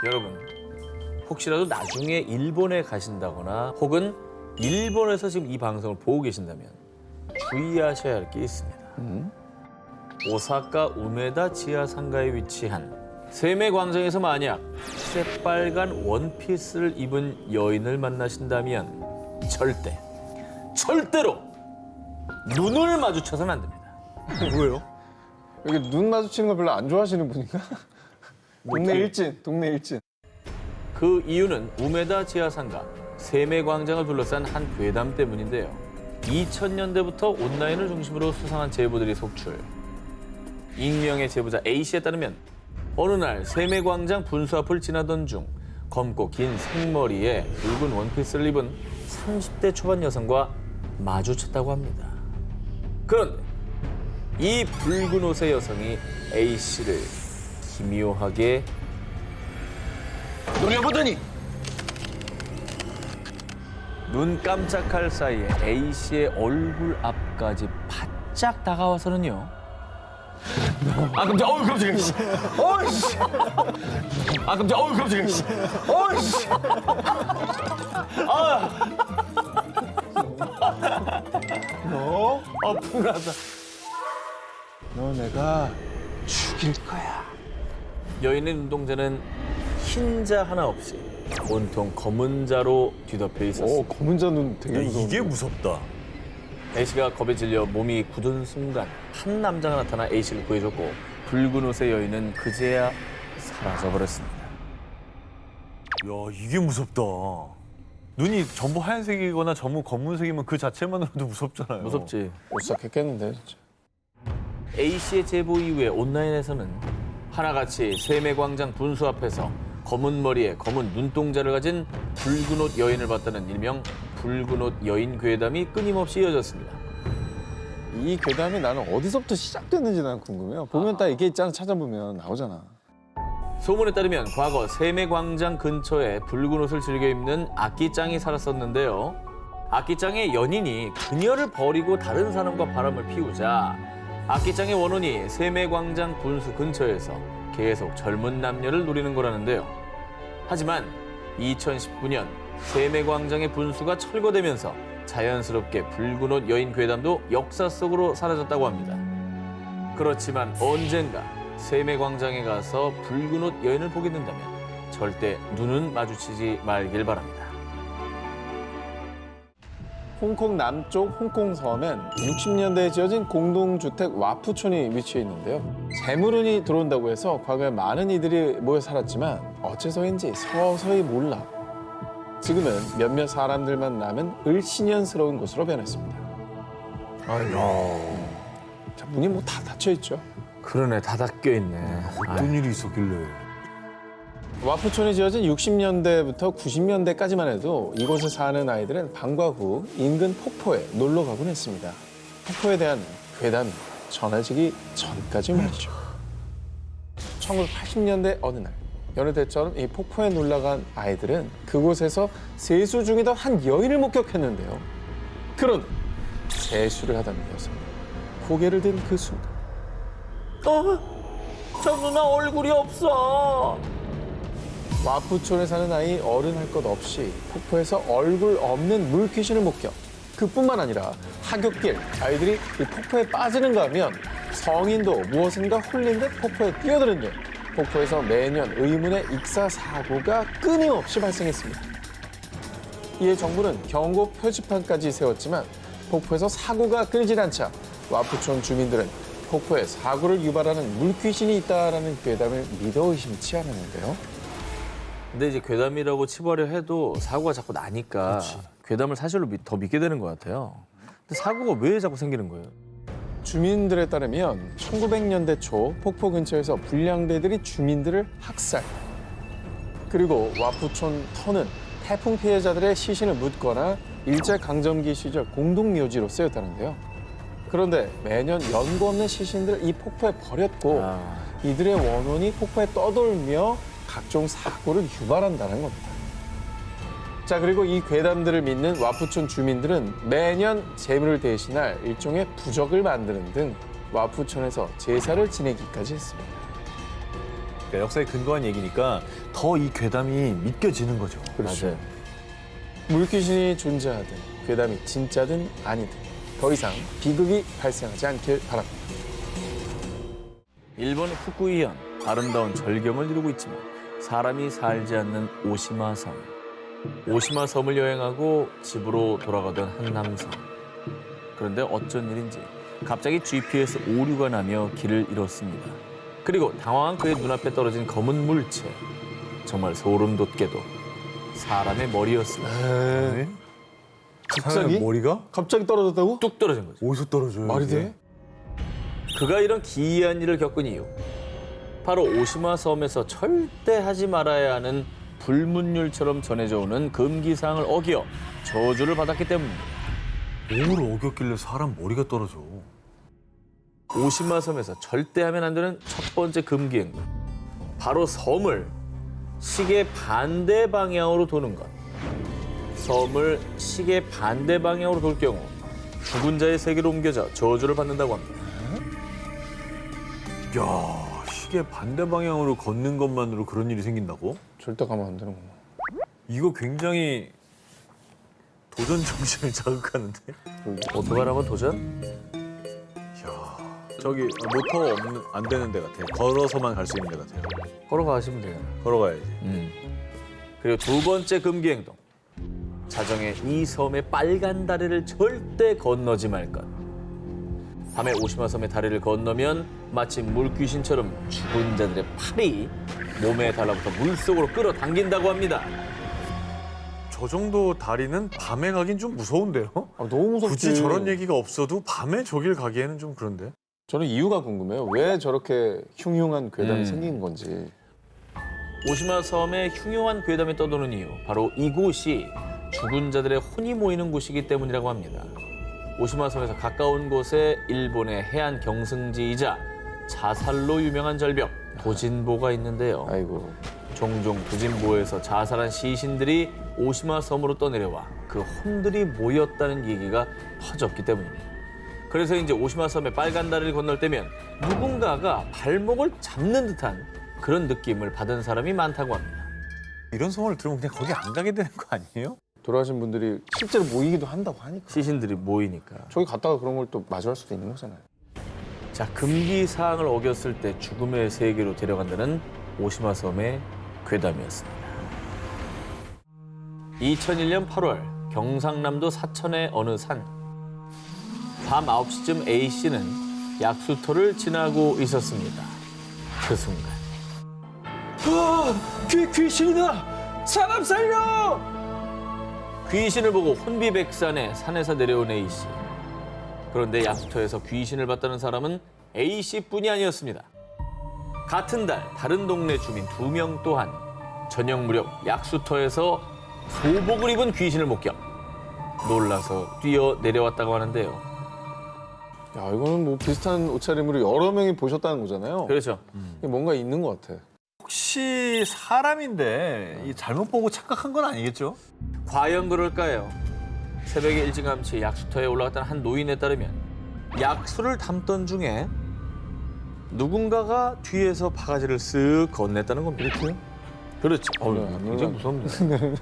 여러분, 혹시라도 나중에 일본에 가신다거나 혹은 일본에서 지금 이 방송을 보고 계신다면 주의하셔야 할 게 있습니다. 오사카 우메다 지하상가에 위치한 세메광장에서 만약 새빨간 원피스를 입은 여인을 만나신다면 절대로 눈을 마주쳐서는 안 됩니다. 뭐예요? 여기 눈 마주치는 걸 별로 안 좋아하시는 분인가? 동네 일진. 그 이유는 우메다 지하상가 세메광장을 둘러싼 한 괴담 때문인데요. 2000년대부터 온라인을 중심으로 수상한 제보들이 속출. 익명의 제보자 A씨에 따르면 어느 날 세메광장 분수 앞을 지나던 중 검고 긴 생머리에 붉은 원피스를 입은 30대 초반 여성과 마주쳤다고 합니다. 그런데 이 붉은 옷의 여성이 A씨를 기묘하게 노려보더니 눈 깜짝할 사이에 A씨의 얼굴 앞까지 바짝 다가와서는요. 아 깜짝, 어우 깜짝이야. 어이씨. 아 깜짝, 어우 깜짝이야. 어이씨. 분하다. 너 내가 죽일 거야. 여인의 눈동자는 흰자 하나 없이 온통 검은 자로 뒤덮여 있었습니다. 검은 자는 되게 무서워. 이게 무섭다. A씨가 겁에 질려 몸이 굳은 순간 한 남자가 나타나 A씨를 구해줬고 붉은 옷의 여인은 그제야 사라져버렸습니다. 야, 이게 무섭다. 눈이 전부 하얀색이거나 전부 검은색이면 그 자체만으로도 무섭잖아요. 무섭지. 오싹했겠는데 진짜. A씨의 제보 이후에 온라인에서는 하나같이 세메광장 분수 앞에서 검은 머리에 검은 눈동자를 가진 붉은 옷 여인을 봤다는 일명 붉은 옷 여인 괴담이 끊임없이 이어졌습니다. 이 괴담이 나는 어디서부터 시작됐는지 난 궁금해요. 보면 딱 이게 있잖아. 찾아보면 나오잖아. 소문에 따르면 과거 세메광장 근처에 붉은 옷을 즐겨 입는 아끼짱이 살았었는데요. 아끼짱의 연인이 그녀를 버리고 다른 사람과 바람을 피우자 아끼짱의 원혼이 세메광장 분수 근처에서 계속 젊은 남녀를 노리는 거라는데요. 하지만 2019년 세메광장의 분수가 철거되면서 자연스럽게 붉은 옷 여인 괴담도 역사 속으로 사라졌다고 합니다. 그렇지만 언젠가 세메광장에 가서 붉은 옷 여인을 보게 된다면 절대 눈은 마주치지 말길 바랍니다. 홍콩 남쪽 홍콩 섬엔 60년대에 지어진 공동주택 와푸촌이 위치해 있는데요. 재물운이 들어온다고 해서 과거에 많은 이들이 모여 살았지만 어째서인지 서서히 몰라 지금은 몇몇 사람들만 남은 을씨년스러운 곳으로 변했습니다. 자, 문이 뭐 다 닫혀 있죠. 그러네, 다 닫혀 있네. 어떤 일이 있었길래. 와푸촌이 지어진 60년대부터 90년대까지만 해도 이곳에 사는 아이들은 방과 후 인근 폭포에 놀러 가곤 했습니다. 폭포에 대한 괴담이 전해지기 전까지 말이죠. 1980년대 어느 날 여느 때처럼 이 폭포에 놀러 간 아이들은 그곳에서 세수 중이던 한 여인을 목격했는데요. 그런데 세수를 하던 여성이 고개를 든 그 순간 저 누나 얼굴이 없어. 와푸촌에 사는 아이 어른 할 것 없이 폭포에서 얼굴 없는 물귀신을 목격. 그뿐만 아니라 하굣길 아이들이 이 폭포에 빠지는가 하면 성인도 무엇인가 홀린 듯 폭포에 뛰어드는데 폭포에서 매년 의문의 익사 사고가 끊임없이 발생했습니다. 이에 정부는 경고 표지판까지 세웠지만 폭포에서 사고가 끊이질 않자 와푸촌 주민들은 폭포에 사고를 유발하는 물귀신이 있다라는 괴담을 믿어 의심치 않았는데요. 근데 이제 괴담이라고 치부하려 해도 사고가 자꾸 나니까 괴담을 사실로 더 믿게 되는 것 같아요. 근데 사고가 왜 자꾸 생기는 거예요? 주민들에 따르면 1900년대 초 폭포 근처에서 불량배들이 주민들을 학살. 그리고 와푸촌 터는 태풍 피해자들의 시신을 묻거나 일제강점기 시절 공동묘지로 쓰였다는데요. 그런데 매년 연고 없는 시신들을 이 폭포에 버렸고 이들의 원혼이 폭포에 떠돌며 각종 사고를 유발한다는 겁니다. 자, 그리고 이 괴담들을 믿는 와푸촌 주민들은 매년 재물을 대신할 일종의 부적을 만드는 등 와푸촌에서 제사를 지내기까지 했습니다. 그러니까 역사에 근거한 얘기니까 더 이 괴담이 믿겨지는 거죠. 그렇죠. 물귀신이 존재하든 괴담이 진짜든 아니든 더 이상 비극이 발생하지 않길 바랍니다. 일본 후쿠이현, 아름다운 절경을 이루고 있지만 사람이 살지 않는 오시마 섬. 오시마 섬을 여행하고 집으로 돌아가던 한 남성. 그런데 어쩐 일인지 갑자기 GPS 오류가 나며 길을 잃었습니다. 그리고 당황한 그의 눈앞에 떨어진 검은 물체. 정말 소름 돋게도 사람의 머리였습니다. 네? 갑자기? 머리가 갑자기 떨어졌다고? 뚝 떨어진 거죠. 어디서 떨어져요? 말이 이게? 돼? 그가 이런 기이한 일을 겪은 이유. 바로 오시마 섬에서 절대 하지 말아야 하는 불문율처럼 전해져 오는 금기사항을 어겨 저주를 받았기 때문입니다. 뭘 어겼길래 사람 머리가 떨어져? 오시마 섬에서 절대 하면 안 되는 첫 번째 금기 행동. 바로 섬을 시계 반대 방향으로 도는 것. 섬을 시계 반대 방향으로 돌 경우 죽은 자의 세계로 옮겨져 저주를 받는다고 합니다. 야, 시계 반대 방향으로 걷는 것만으로 그런 일이 생긴다고? 절대 가면 안 되는구나. 이거 굉장히 도전 정신을 자극하는데? 오토바이라면 도전? 야, 저기 모터 없는 안 되는 데 같아요. 걸어서만 갈 수 있는 데 같아요. 걸어가시면 돼요. 걸어가야지. 그리고 두 번째 금기 행동. 자정에 이 섬의 빨간 다리를 절대 건너지 말 것. 밤에 오시마 섬의 다리를 건너면 마치 물귀신처럼 죽은 자들의 팔이 몸에 달라붙어 물속으로 끌어당긴다고 합니다. 저 정도 다리는 밤에 가긴 좀 무서운데요? 아, 너무 무섭지. 굳이 저런 얘기가 없어도 밤에 저길 가기에는 좀 그런데? 저는 이유가 궁금해요. 왜 저렇게 흉흉한 괴담이 생긴 건지. 오시마 섬에 흉흉한 괴담이 떠도는 이유. 바로 이곳이 죽은 자들의 혼이 모이는 곳이기 때문이라고 합니다. 오시마 섬에서 가까운 곳에 일본의 해안 경승지이자 자살로 유명한 절벽 도진보가 있는데요. 아이고. 종종 도진보에서 자살한 시신들이 오시마 섬으로 떠내려와 그 혼들이 모였다는 얘기가 퍼졌기 때문입니다. 그래서 이제 오시마 섬의 빨간 다리를 건널 때면 누군가가 발목을 잡는 듯한 그런 느낌을 받은 사람이 많다고 합니다. 이런 소문을 들으면 그냥 거기 안 가게 되는 거 아니에요? 돌아가신 분들이 실제로 모이기도 한다고 하니까. 시신들이 모이니까. 저기 갔다가 그런 걸 또 마주할 수도 있는 거잖아요. 자, 금기사항을 어겼을 때 죽음의 세계로 데려간다는 오시마 섬의 괴담이었습니다. 2001년 8월 경상남도 사천의 어느 산. 밤 9시쯤 A씨는 약수터를 지나고 있었습니다. 그 순간. 귀신이다! 사람 살려! 귀신을 보고 혼비백산에 산에서 내려온 A씨. 그런데 약수터에서 귀신을 봤다는 사람은 A씨뿐이 아니었습니다. 같은 달 다른 동네 주민 2명 또한 저녁 무렵 약수터에서 소복을 입은 귀신을 목격. 놀라서 뛰어 내려왔다고 하는데요. 야, 이거는 뭐 비슷한 옷차림으로 여러 명이 보셨다는 거잖아요. 그렇죠. 이게 뭔가 있는 것 같아. 혹시 사람인데 이 잘못 보고 착각한 건 아니겠죠? 과연 그럴까요? 새벽에 일찌감치 약수터에 올라갔던 한 노인에 따르면 약수를 담던 중에 누군가가 뒤에서 바가지를 쓱 건넸다는 겁니다. 이렇게요? 그렇죠. 네, 굉장히 무섭네.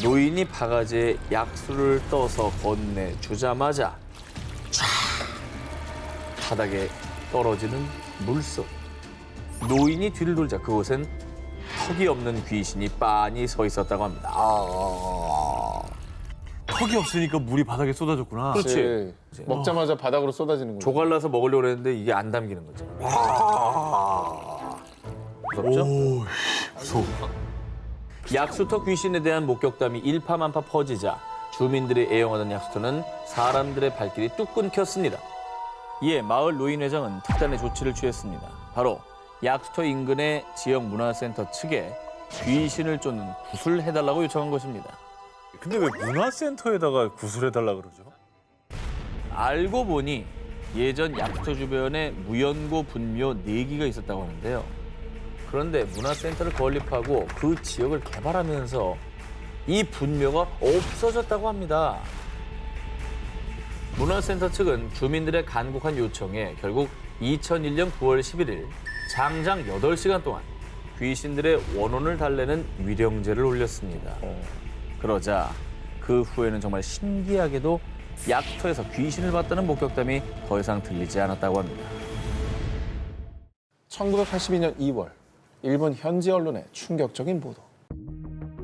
노인이 바가지에 약수를 떠서 건네주자마자 쫙 바닥에 떨어지는 물속. 노인이 뒤를 돌자 그곳엔 턱이 없는 귀신이 빤히 서 있었다고 합니다. 턱이 없으니까 물이 바닥에 쏟아졌구나. 그렇지. 먹자마자 바닥으로 쏟아지는 거죠. 조갈라서 먹으려고 했는데 이게 안 담기는 거죠. 무섭죠? 오, 무서워. 약수터 귀신에 대한 목격담이 일파만파 퍼지자 주민들이 애용하던 약수터는 사람들의 발길이 뚝 끊겼습니다. 이에 마을 노인회장은 특단의 조치를 취했습니다. 바로 약수터 인근의 지역 문화센터 측에 귀신을 쫓는 굿을 해달라고 요청한 것입니다. 근데 왜 문화센터에다가 구슬해달라 그러죠? 알고 보니 예전 약수터 주변에 무연고 분묘 4기가 있었다고 하는데요. 그런데 문화센터를 건립하고 그 지역을 개발하면서 이 분묘가 없어졌다고 합니다. 문화센터 측은 주민들의 간곡한 요청에 결국 2001년 9월 11일 장장 8시간 동안 귀신들의 원혼을 달래는 위령제를 올렸습니다. 그러자 그 후에는 정말 신기하게도 약터에서 귀신을 봤다는 목격담이 더 이상 들리지 않았다고 합니다. 1982년 2월 일본 현지 언론의 충격적인 보도.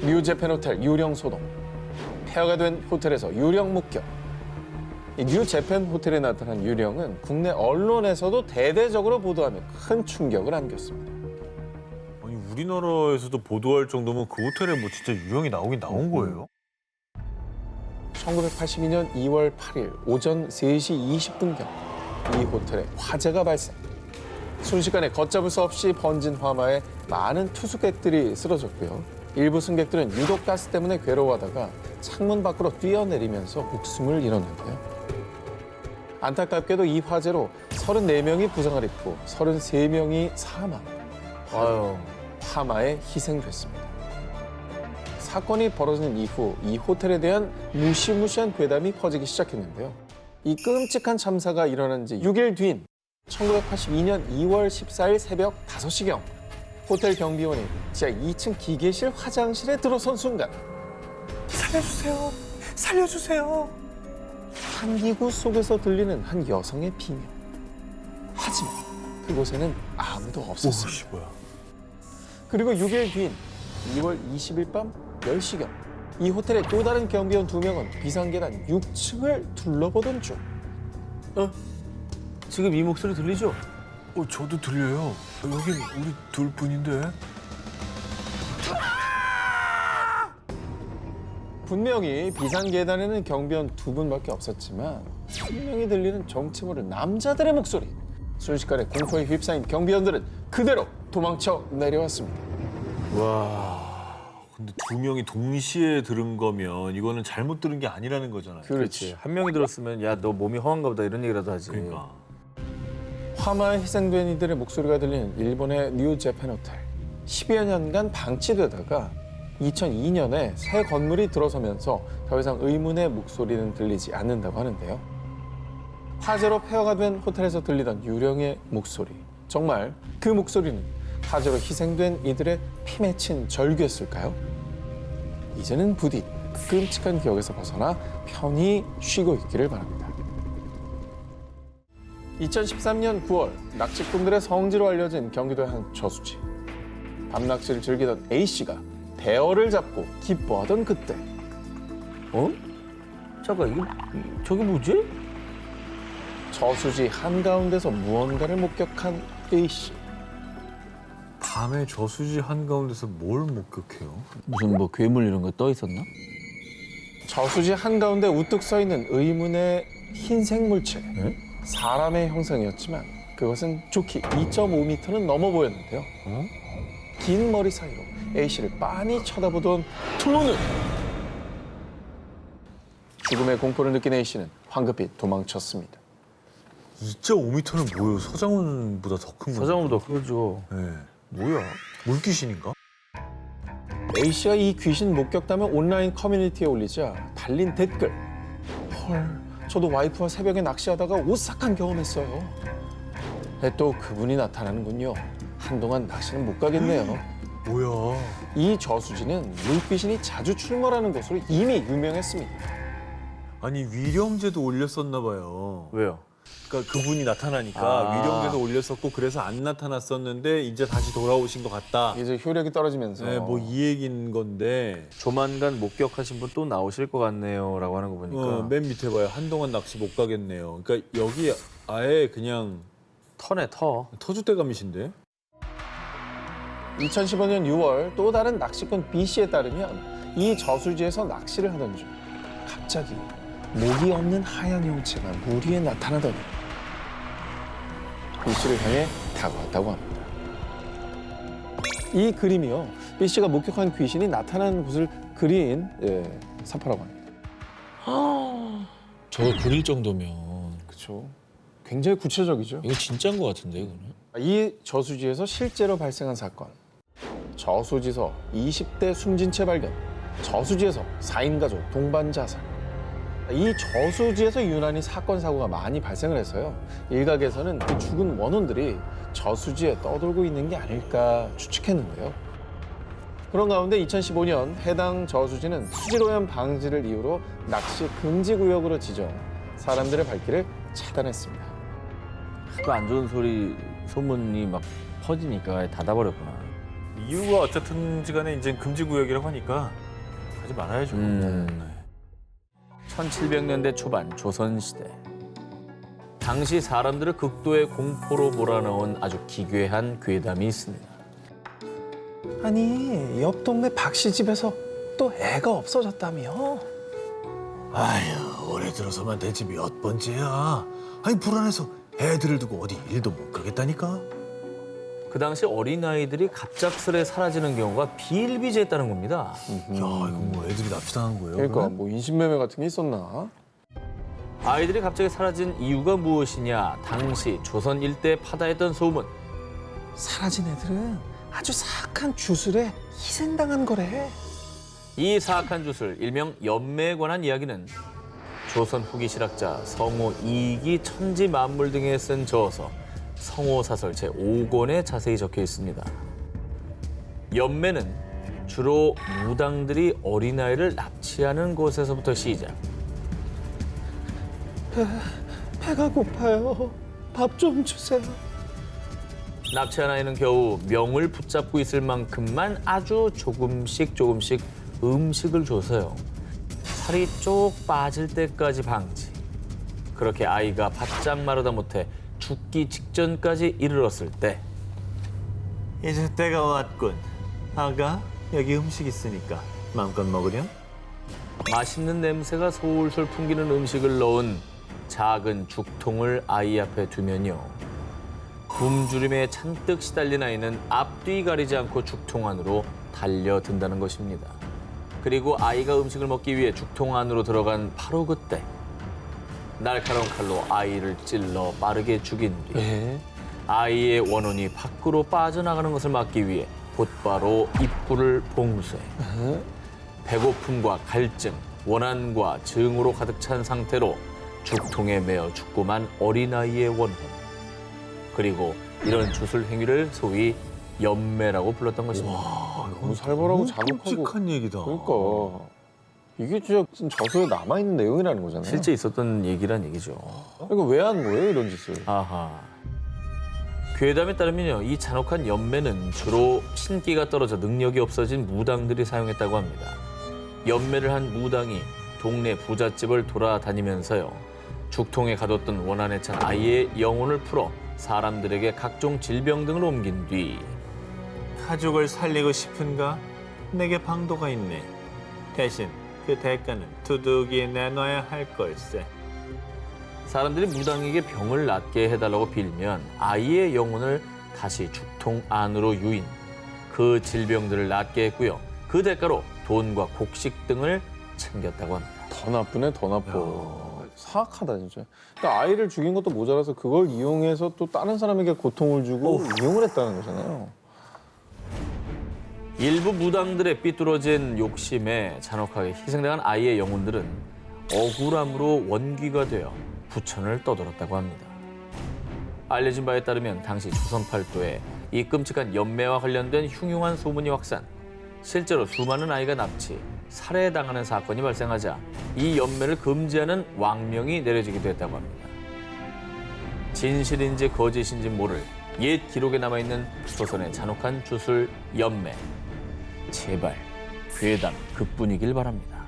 뉴재팬 호텔 유령 소동. 폐허가 된 호텔에서 유령 목격. 이 뉴재팬 호텔에 나타난 유령은 국내 언론에서도 대대적으로 보도하며 큰 충격을 안겼습니다. 아니 우리나라에서도 보도할 정도면 그 호텔에 뭐 진짜 유령이 나오긴 나온 거예요? 1982년 2월 8일 오전 3시 20분경 이 호텔에 화재가 발생. 순식간에 걷잡을 수 없이 번진 화마에 많은 투숙객들이 쓰러졌고요. 일부 승객들은 유독 가스 때문에 괴로워하다가 창문 밖으로 뛰어내리면서 목숨을 잃었는데요. 안타깝게도 이 화재로 34명이 부상을 입고 33명이 사망, 아유, 화마에 희생됐습니다. 사건이 벌어진 이후 이 호텔에 대한 무시무시한 괴담이 퍼지기 시작했는데요. 이 끔찍한 참사가 일어난 지 6일 뒤인 1982년 2월 14일 새벽 5시경 호텔 경비원이 지하 2층 기계실 화장실에 들어선 순간 살려주세요. 살려주세요. 한기구 속에서 들리는 한 여성의 비명. 하지만 그곳에는 아무도 없었습니다. 오씨 뭐야. 그리고 6일 뒤인 2월 20일 밤 10시경 이 호텔의 또 다른 경비원 2명은 비상계단 6층을 둘러보던 중 지금 이 목소리 들리죠? 저도 들려요. 여긴 우리 둘뿐인데. 분명히 비상계단에는 경비원 2분밖에 없었지만 분명히 들리는 정체 모를 남자들의 목소리. 순식간에 공포에 휩싸인 경비원들은 그대로 도망쳐 내려왔습니다. 근데 두 명이 동시에 들은 거면 이거는 잘못 들은 게 아니라는 거잖아요. 그렇지. 한 명이 들었으면 야, 너 몸이 허한가 보다 이런 얘기라도 하지. 그러니까. 화마에 희생된 이들의 목소리가 들리는 일본의 뉴재팬 호텔. 10여 년간 방치되다가 2002년에 새 건물이 들어서면서 더 이상 의문의 목소리는 들리지 않는다고 하는데요. 화재로 폐허가 된 호텔에서 들리던 유령의 목소리. 정말 그 목소리는 화재로 희생된 이들의 피 맺힌 절규였을까요? 이제는 부디 끔찍한 기억에서 벗어나 편히 쉬고 있기를 바랍니다. 2013년 9월 낚시꾼들의 성지로 알려진 경기도의 한 저수지. 밤낚시를 즐기던 A씨가 대어를 잡고 기뻐하던 그때 어? 잠깐, 저게 뭐지? 저수지 한가운데서 무언가를 목격한 A씨. 밤에 저수지 한가운데서 뭘 목격해요? 무슨 뭐 괴물 이런 거 떠 있었나? 저수지 한가운데 우뚝 서 있는 의문의 흰색 물체. 네? 사람의 형상이었지만 그것은 좋게 2.5m는 넘어 보였는데요. 긴 머리 사이로 A씨를 빤히 쳐다보던 두 눈! 죽음의 공포를 느낀 A씨는 황급히 도망쳤습니다. 2.5m는 뭐예요? 서장훈보다 더 큰 거. 서장훈도 그러죠. 네. 뭐야? 물귀신인가? A씨가 이 귀신 목격담을 온라인 커뮤니티에 올리자 달린 댓글. 헐, 저도 와이프와 새벽에 낚시하다가 오싹한 경험했어요. 네, 또 그분이 나타나는군요. 한동안 낚시는 못 가겠네요. 뭐야? 이 저수지는 물귀신이 자주 출몰하는 곳으로 이미 유명했습니다. 아니 위령제도 올렸었나 봐요. 왜요? 그러니까 그분이 나타나니까 아. 위령제도 올렸었고 그래서 안 나타났었는데 이제 다시 돌아오신 것 같다. 이제 효력이 떨어지면서 네, 뭐 이 얘기인 건데 조만간 목격하신 분 또 나오실 것 같네요라고 하는 거 보니까 맨 밑에 봐요. 한동안 낚시 못 가겠네요. 그러니까 여기 아예 그냥 터네 터. 터줏대감이신데? 2015년 6월 또 다른 낚시꾼 B씨에 따르면 이 저수지에서 낚시를 하던 중 갑자기 목이 없는 하얀 형체가 물 위에 나타나더니 B씨를 향해 다가왔다고 합니다. 이 그림이요. B씨가 목격한 귀신이 나타나는 곳을 그린 사파라고 합니다. 저걸 그릴 정도면 그렇죠. 굉장히 구체적이죠. 이거 진짜인 것 같은데 이거는. 이 저수지에서 실제로 발생한 사건. 저수지서 20대 숨진 채 발견. 저수지에서 4인 가족 동반 자살. 이 저수지에서 유난히 사건 사고가 많이 발생을 해서요. 일각에서는 그 죽은 원혼들이 저수지에 떠돌고 있는 게 아닐까 추측했는데요. 그런 가운데 2015년 해당 저수지는 수질오염 방지를 이유로 낚시 금지 구역으로 지정, 사람들의 발길을 차단했습니다. 그 안 좋은 소문이 막 퍼지니까 닫아버렸구나. 이유가 어쨌든지 간에 이제 금지구역이라고 하니까 하지 말아야죠. 1700년대 초반 조선시대. 당시 사람들을 극도의 공포로 몰아넣은 아주 기괴한 괴담이 있습니다. 아니, 옆 동네 박 씨 집에서 또 애가 없어졌다며? 아휴, 올해 들어서만 내 집이 몇 번째야. 아니, 불안해서 애들을 두고 어디 일도 못 가겠다니까. 그 당시 어린아이들이 갑작스레 사라지는 경우가 비일비재했다는 겁니다. 야, 이거 뭐 애들이 납치당한 거예요? 그러니까 그러면? 뭐 인신매매 같은 게 있었나? 아이들이 갑자기 사라진 이유가 무엇이냐? 당시 조선 일대 파다했던 소문. 사라진 애들은 아주 사악한 주술에 희생당한 거래. 이 사악한 주술, 일명 연매에 관한 이야기는 조선 후기 실학자 성호 이익이 천지만물 등에 쓴 저서 성호사설 제5권에 자세히 적혀 있습니다. 연매는 주로 무당들이 어린아이를 납치하는 곳에서부터 시작. 배가 고파요. 밥 좀 주세요. 납치한 아이는 겨우 명을 붙잡고 있을 만큼만 아주 조금씩 음식을 줘서요. 살이 쪽 빠질 때까지 방치. 그렇게 아이가 바짝 마르다 못해 죽기 직전까지 이르렀을 때 이제 때가 왔군. 아가, 여기 음식 있으니까 마음껏 먹으렴. 맛있는 냄새가 솔솔 풍기는 음식을 넣은 작은 죽통을 아이 앞에 두면요. 굶주림에 잔뜩 시달린 아이는 앞뒤 가리지 않고 죽통 안으로 달려든다는 것입니다. 그리고 아이가 음식을 먹기 위해 죽통 안으로 들어간 바로 그때 날카로운 칼로 아이를 찔러 빠르게 죽인 뒤 예? 아이의 원혼이 밖으로 빠져나가는 것을 막기 위해 곧바로 입구를 봉쇄. 배고픔과 갈증, 원한과 증오로 가득 찬 상태로 죽통에 매어 죽고만 어린아이의 원혼. 그리고 이런 주술 행위를 소위 연매라고 불렀던 것입니다. 너무 살벌하고 잔혹하고. 끔찍한 얘기다. 그러니까 이게 진짜 저서에 남아있는 내용이라는 거잖아요. 실제 있었던 얘기란 얘기죠. 그러니까 왜 한 거예요, 이런 짓을? 아하. 괴담에 따르면요, 이 잔혹한 연매는 주로 신기가 떨어져 능력이 없어진 무당들이 사용했다고 합니다. 연매를 한 무당이 동네 부잣집을 돌아다니면서요, 죽통에 가뒀던 원한에 찬 아이의 영혼을 풀어 사람들에게 각종 질병 등을 옮긴 뒤 가족을 살리고 싶은가? 내게 방도가 있네. 대신 그 대가는 두둑이 내놔야 할 걸세. 사람들이 무당에게 병을 낫게 해달라고 빌면 아이의 영혼을 다시 죽통 안으로 유인, 그 질병들을 낫게 했고요. 그 대가로 돈과 곡식 등을 챙겼다고 합니다. 더 나쁘네, 더 나빠. 사악하다, 진짜. 그러니까 아이를 죽인 것도 모자라서 그걸 이용해서 또 다른 사람에게 고통을 주고 이용을 했다는 거잖아요. 일부 무당들의 삐뚤어진 욕심에 잔혹하게 희생당한 아이의 영혼들은 억울함으로 원귀가 되어 부천을 떠돌았다고 합니다. 알려진 바에 따르면 당시 조선 팔도에 이 끔찍한 연매와 관련된 흉흉한 소문이 확산, 실제로 수많은 아이가 납치, 살해당하는 사건이 발생하자 이 연매를 금지하는 왕명이 내려지기도 했다고 합니다. 진실인지 거짓인지 모를 옛 기록에 남아있는 조선의 잔혹한 주술 연매. 제발 괴담 그뿐이길 바랍니다.